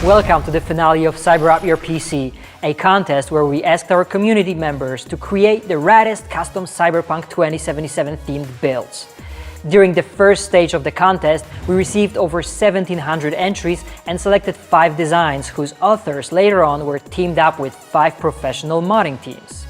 Welcome to the finale of Cyber Up Your PC, a contest where we asked our community members to create the raddest custom Cyberpunk 2077 themed builds. During the first stage of the contest, we received over 1,700 entries and selected 5 designs whose authors later on were teamed up with 5 professional modding teams.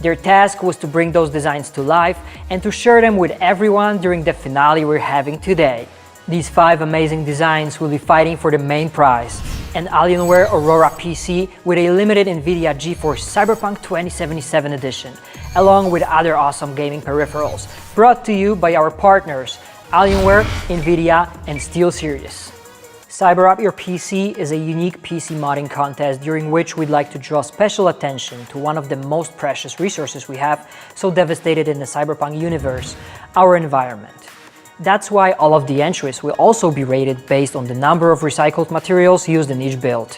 Their task was to bring those designs to life and to share them with everyone during the finale we're having today. These 5 amazing designs will be fighting for the main prize, an Alienware Aurora PC with a limited NVIDIA GeForce Cyberpunk 2077 edition, along with other awesome gaming peripherals, brought to you by our partners, Alienware, NVIDIA, and SteelSeries. Cyber Up Your PC is a unique PC modding contest during which we'd like to draw special attention to one of the most precious resources we have, so devastated in the Cyberpunk universe, our environment. That's why all of the entries will also be rated based on the number of recycled materials used in each build.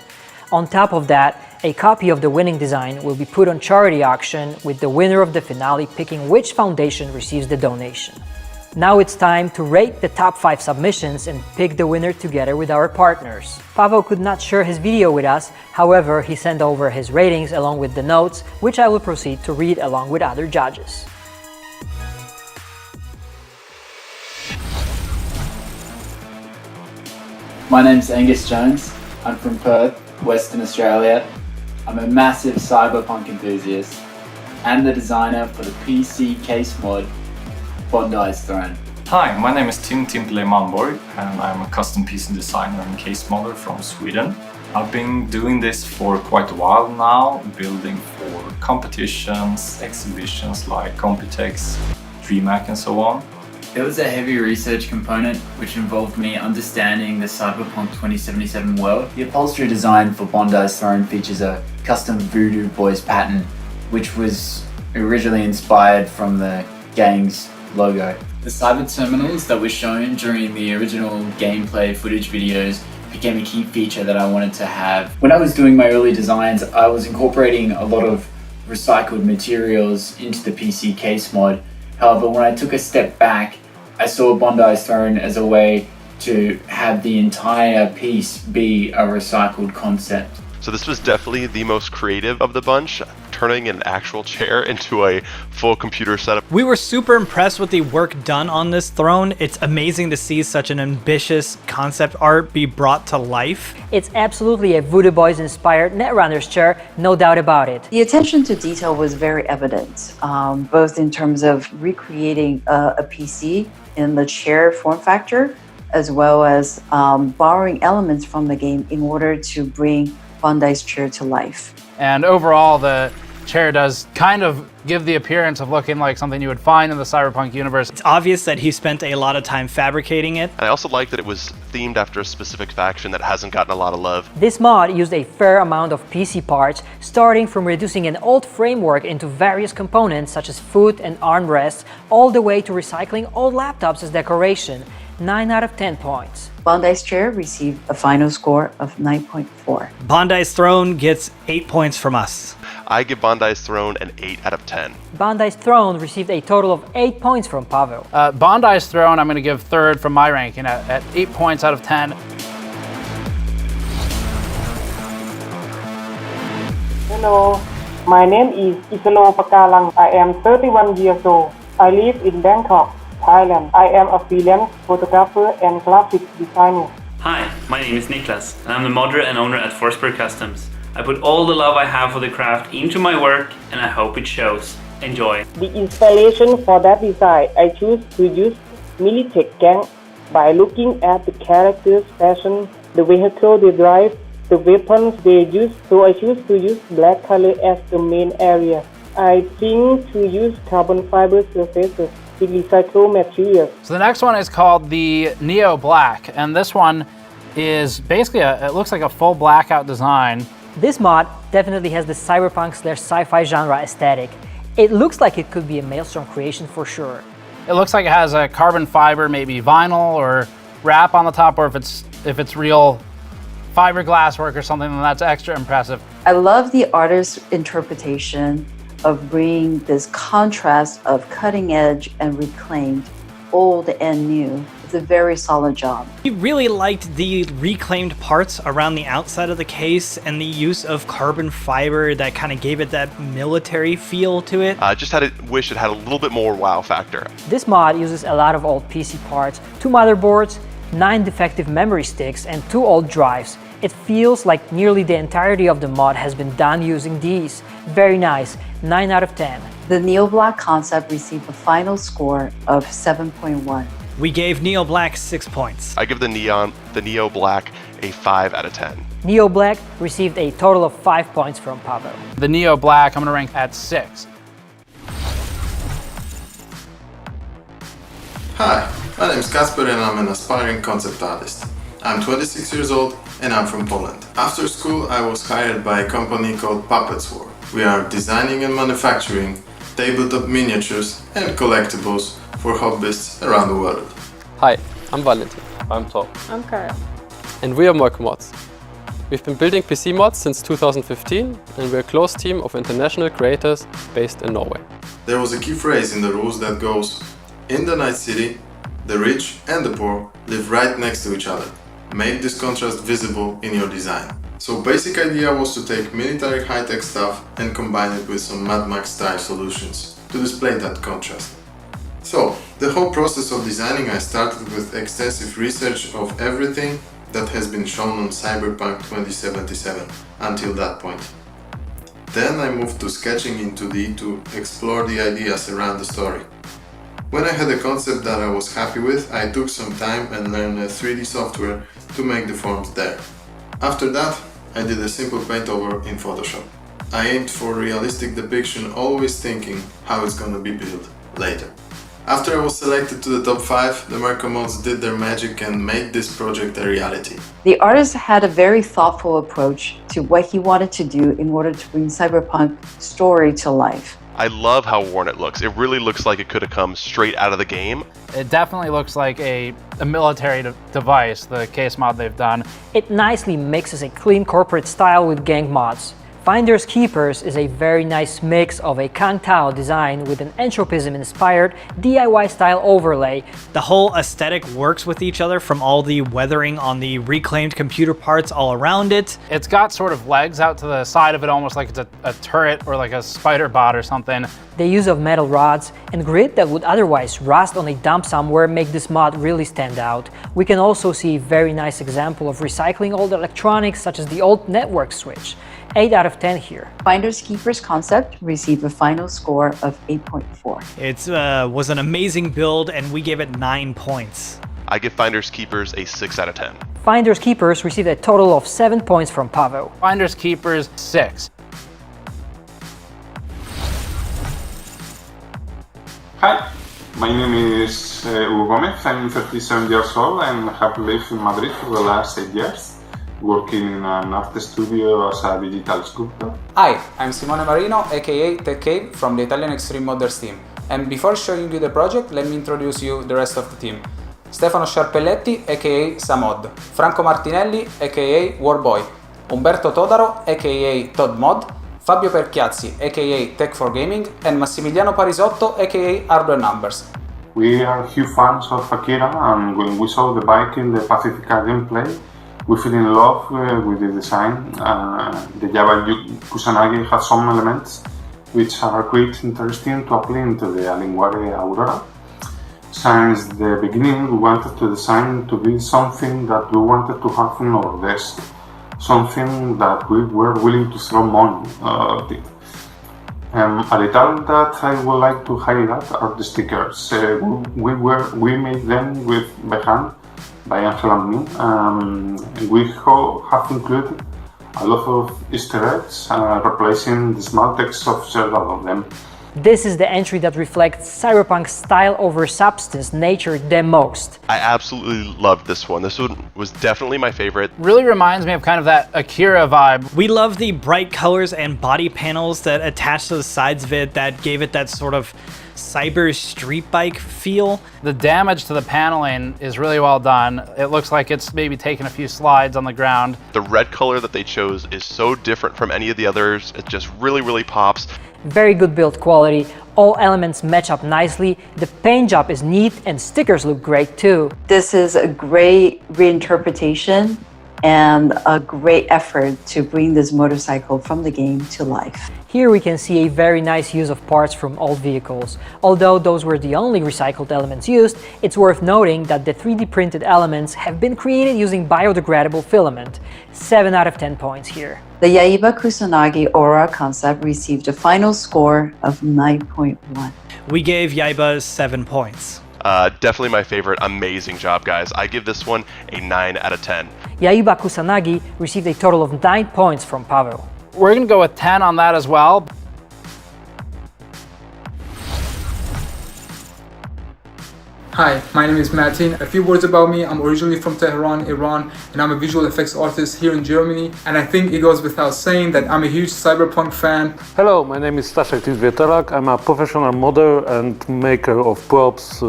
On top of that, a copy of the winning design will be put on charity auction, with the winner of the finale picking which foundation receives the donation. Now it's time to rate the top 5 submissions and pick the winner together with our partners. Pavel could not share his video with us, however he sent over his ratings along with the notes, which I will proceed to read along with other judges. My name's Angus Jones. I'm from Perth, Western Australia. I'm a massive Cyberpunk enthusiast and the designer for the PC case mod Bondi's Throne. Hi, my name is Tim Timpele Malmborg and I'm a custom PC designer and case modder from Sweden. I've been doing this for quite a while now, building for competitions, exhibitions like Computex, DreamHack and so on. It was a heavy research component which involved me understanding the Cyberpunk 2077 world. The upholstery design for Bondi's Throne features a custom Voodoo Boys pattern which was originally inspired from the gang's logo. The cyber terminals that were shown during the original gameplay footage videos became a key feature that I wanted to have. When I was doing my early designs, I was incorporating a lot of recycled materials into the PC case mod. However, when I took a step back, I saw Bondi's Throne as a way to have the entire piece be a recycled concept. So this was definitely the most creative of the bunch, turning an actual chair into a full computer setup. We were super impressed with the work done on this throne. It's amazing to see such an ambitious concept art be brought to life. It's absolutely a Voodoo Boys inspired Netrunner's chair, no doubt about it. The attention to detail was very evident, both in terms of recreating a PC in the chair form factor, as well as borrowing elements from the game in order to bring Bondi's chair to life. And overall, the chair does kind of give the appearance of looking like something you would find in the Cyberpunk universe. It's obvious that he spent a lot of time fabricating it. And I also like that it was themed after a specific faction that hasn't gotten a lot of love. This mod used a fair amount of PC parts, starting from reducing an old framework into various components such as foot and armrests, all the way to recycling old laptops as decoration. 9 out of 10 points. Bondi's chair received a final score of 9.4. Bondi's Throne gets 8 points from us. I give Bondi's Throne an 8 out of 10. Bondi's Throne received a total of 8 points from Pavel. Bondi's Throne, I'm going to give third from my ranking at 8 points out of 10. Hello, my name is Isalo Pakalang. I am 31 years old. I live in Bangkok, Thailand. I am a freelance photographer and graphic designer. Hi, my name is Niklas, and I'm the modder and owner at Forsberg Customs. I put all the love I have for the craft into my work, and I hope it shows. Enjoy. The inspiration for that design, I choose to use Militech Gang by looking at the characters' fashion, the vehicle they drive, the weapons they use, so I choose to use black color as the main area. I think to use carbon fiber surfaces with recycled materials. So the next one is called the Neo Black, and this one is basically it looks like a full blackout design. This mod definitely has the cyberpunk/sci-fi genre aesthetic. It looks like it could be a Maelstrom creation for sure. It looks like it has a carbon fiber, maybe vinyl or wrap on the top, or if it's real fiberglass work or something, then that's extra impressive. I love the artist's interpretation of bringing this contrast of cutting edge and reclaimed, old and new. it's a very solid job. We really liked the reclaimed parts around the outside of the case and the use of carbon fiber that kind of gave it that military feel to it. Just wish it had a little bit more wow factor. This mod uses a lot of old PC parts, 2 motherboards, 9 defective memory sticks, and 2 old drives. It feels like nearly the entirety of the mod has been done using these. Very nice, 9 out of 10. The Neo Black concept received a final score of 7.1. We gave Neo Black 6 points. I give the Neo Black a 5 out of 10. Neo Black received a total of 5 points from Pavel. The Neo Black, I'm gonna rank at 6. Hi, my name is Kasper and I'm an aspiring concept artist. I'm 26 years old and I'm from Poland. After school, I was hired by a company called Puppets War. We are designing and manufacturing tabletop miniatures and collectibles for hobbyists around the world. Hi, I'm Valentin. I'm Tom. I'm Kara. And we are Moik Mods. We've been building PC mods since 2015 and we're a close team of international creators based in Norway. There was a key phrase in the rules that goes, in the Night City, the rich and the poor live right next to each other. Make this contrast visible in your design. So basic idea was to take military high-tech stuff and combine it with some Mad Max style solutions to display that contrast. So the whole process of designing I started with extensive research of everything that has been shown on Cyberpunk 2077 until that point. Then I moved to sketching in 2D to explore the ideas around the story. When I had a concept that I was happy with, I took some time and learned a 3D software to make the forms there. After that, I did a simple paint over in Photoshop. I aimed for realistic depiction, always thinking how it's gonna be built later. After I was selected to the top 5, the Merco mods did their magic and made this project a reality. The artist had a very thoughtful approach to what he wanted to do in order to bring Cyberpunk story to life. I love how worn it looks. It really looks like it could have come straight out of the game. It definitely looks like a military device, the case mod they've done. It nicely mixes a clean corporate style with gang mods. Finders Keepers is a very nice mix of a Kang Tao design with an Entropism-inspired DIY style overlay. The whole aesthetic works with each other from all the weathering on the reclaimed computer parts all around it. It's got sort of legs out to the side of it, almost like it's a turret or like a spider bot or something. The use of metal rods and grit that would otherwise rust on a dump somewhere make this mod really stand out. We can also see a very nice example of recycling old electronics such as the old network switch. 8 out of 10 here. Finders Keepers concept received a final score of 8.4. It was an amazing build and we gave it 9 points. I give Finders Keepers a 6 out of 10. Finders Keepers received a total of 7 points from Pavel. Finders Keepers 6. Hi, my name is Hugo Gomez. I'm 37 years old and have lived in Madrid for the last 8 years, working in an art studio as a digital sculptor. Hi, I'm Simone Marino, aka TechCave from the Italian Extreme Modders team. And before showing you the project, let me introduce you the rest of the team. Stefano Sciarpelletti, aka Samod, Franco Martinelli, aka Warboy, Umberto Todaro, aka Todd Fabio Perchiazzi, aka Tech4Gaming, and Massimiliano Parisotto, aka Hardware Numbers. We are huge fans of Akira, and when we saw the bike in the Pacifica gameplay, we fell in love with the design. The Java Kusanagi has some elements which are quite interesting to apply into the Alienware Aurora. Since the beginning, we wanted to design to be something that we wanted to have in our desk, something that we were willing to throw money at it. A detail that I would like to highlight are the stickers. We made them by hand by Angel and me. We have included a lot of Easter eggs, replacing the small text of several of them. This is the entry that reflects Cyberpunk's style over substance nature the most. I absolutely loved this one. This one was definitely my favorite. Really reminds me of kind of that Akira vibe. We love the bright colors and body panels that attach to the sides of it that gave it that sort of cyber street bike feel. The damage to the paneling is really well done. It looks like it's maybe taken a few slides on the ground. The red color that they chose is so different from any of the others. It just really, really pops. Very good build quality, all elements match up nicely, the paint job is neat and stickers look great too. This is a great reinterpretation and a great effort to bring this motorcycle from the game to life. Here we can see a very nice use of parts from old vehicles. Although those were the only recycled elements used, it's worth noting that the 3D printed elements have been created using biodegradable filament. 7 out of 10 points here. The Yaiba Kusanagi Aura concept received a final score of 9.1. We gave Yaiba 7 points. Definitely my favorite. Amazing job, guys. I give this one a 9 out of 10. Yaiba Kusanagi received a total of 9 points from Pavel. We're going to go with 10 on that as well. Hi, my name is Martin. A few words about me. I'm originally from Tehran, Iran, and I'm a visual effects artist here in Germany. And I think it goes without saying that I'm a huge Cyberpunk fan. Hello, my name is Staszek Vietelak. I'm a professional model and maker of props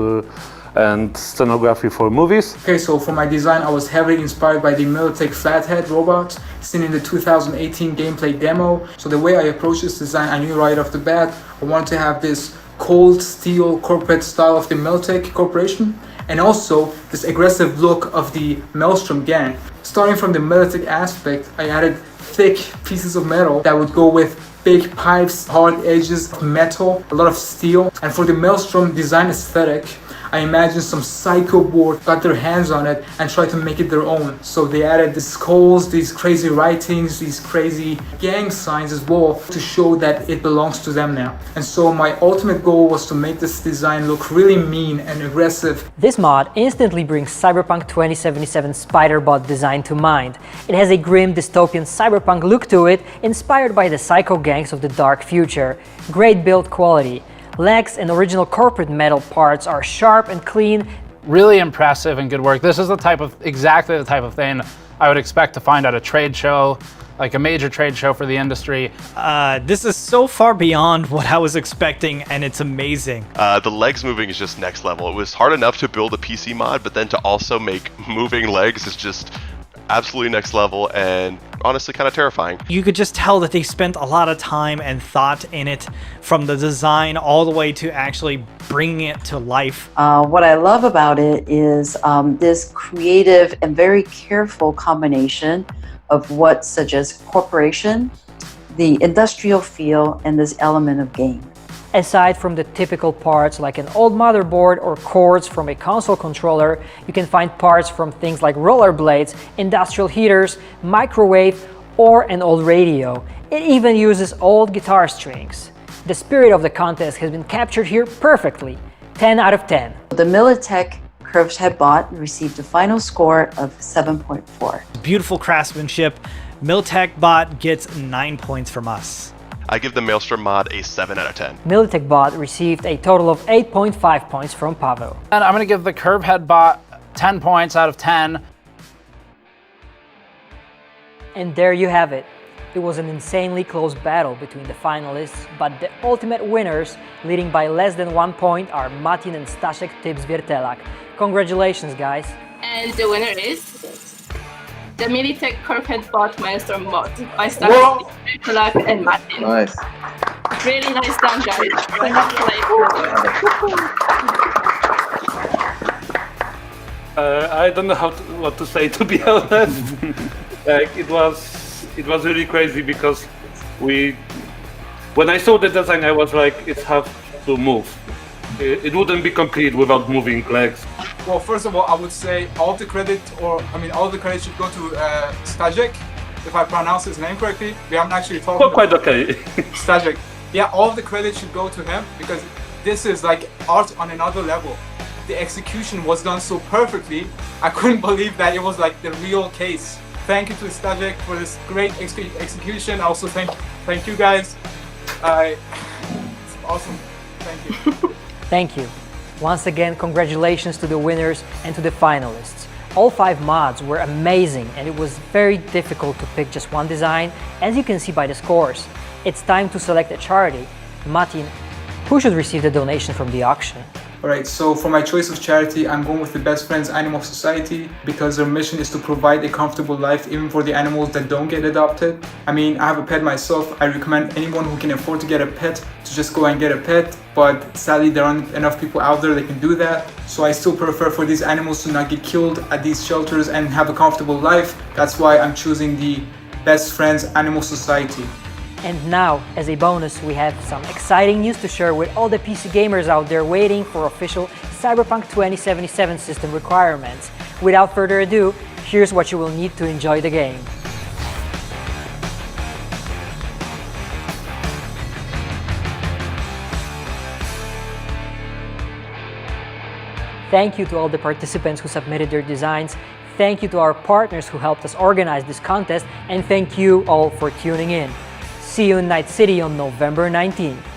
and scenography for movies. Okay, so for my design, I was heavily inspired by the Militech Flathead robot seen in the 2018 gameplay demo. So the way I approached this design, I knew right off the bat, I wanted to have this cold steel corporate style of the Militech Corporation, and also this aggressive look of the Maelstrom gang. Starting from the Militech aspect, I added thick pieces of metal that would go with big pipes, hard edges of metal, a lot of steel. And for the Maelstrom design aesthetic, I imagined some psycho board got their hands on it and tried to make it their own. So they added the skulls, these crazy writings, these crazy gang signs as well to show that it belongs to them now. And so my ultimate goal was to make this design look really mean and aggressive. This mod instantly brings Cyberpunk 2077 Spider-Bot design to mind. It has a grim dystopian cyberpunk look to it, inspired by the psycho gangs of the dark future. Great build quality. Legs and original corporate metal parts are sharp and clean. Really impressive and good work. This is exactly the type of thing I would expect to find at a trade show, like a major trade show for the industry. This is so far beyond what I was expecting, and it's amazing. The legs moving is just next level. It was hard enough to build a PC mod, but then to also make moving legs is just absolutely next level and honestly kind of terrifying. You could just tell that they spent a lot of time and thought in it, from the design all the way to actually bringing it to life. What I love about it is this creative and very careful combination of what suggests corporation, the industrial feel, and this element of game. Aside from the typical parts like an old motherboard or cords from a console controller, you can find parts from things like rollerblades, industrial heaters, microwave, or an old radio. It even uses old guitar strings. The spirit of the contest has been captured here perfectly. 10 out of 10. The Militech curved head bot received a final score of 7.4. Beautiful craftsmanship. Militech bot gets 9 points from us. I give the Maelstrom mod a 7 out of 10. Militech bot received a total of 8.5 points from Pavel. And I'm going to give the curve head bot 10 points out of 10. And there you have it. It was an insanely close battle between the finalists, but the ultimate winners, leading by less than 1 point, are Martin and Staszek Vietelak. Congratulations, guys. And the winner is the Militech Corporate Bot Maelstrom mod by Staszek Vietelak and Martin. Nice. Really nice done, guys. I don't know what to say, to be honest. Like it was really crazy because when I saw the design, I was like, it has to move. It wouldn't be complete without moving legs. Well, first of all, I would say all the credit should go to Staszek, if I pronounce his name correctly. We haven't actually talked about quite okay. Staszek. Yeah, all of the credit should go to him because this is like art on another level. The execution was done so perfectly, I couldn't believe that it was like the real case. Thank you to Staszek for this great execution. Also, thank you guys. It's awesome. Thank you. Thank you. Once again, congratulations to the winners and to the finalists. All 5 mods were amazing, and it was very difficult to pick just one design, as you can see by the scores. It's time to select a charity. Martin, who should receive the donation from the auction? Alright, so for my choice of charity, I'm going with the Best Friends Animal Society because their mission is to provide a comfortable life even for the animals that don't get adopted. I mean, I have a pet myself. I recommend anyone who can afford to get a pet to just go and get a pet, but sadly there aren't enough people out there that can do that. So I still prefer for these animals to not get killed at these shelters and have a comfortable life. That's why I'm choosing the Best Friends Animal Society. And now, as a bonus, we have some exciting news to share with all the PC gamers out there waiting for official Cyberpunk 2077 system requirements. Without further ado, here's what you will need to enjoy the game. Thank you to all the participants who submitted their designs. Thank you to our partners who helped us organize this contest. And thank you all for tuning in. See you in Night City on November 19th.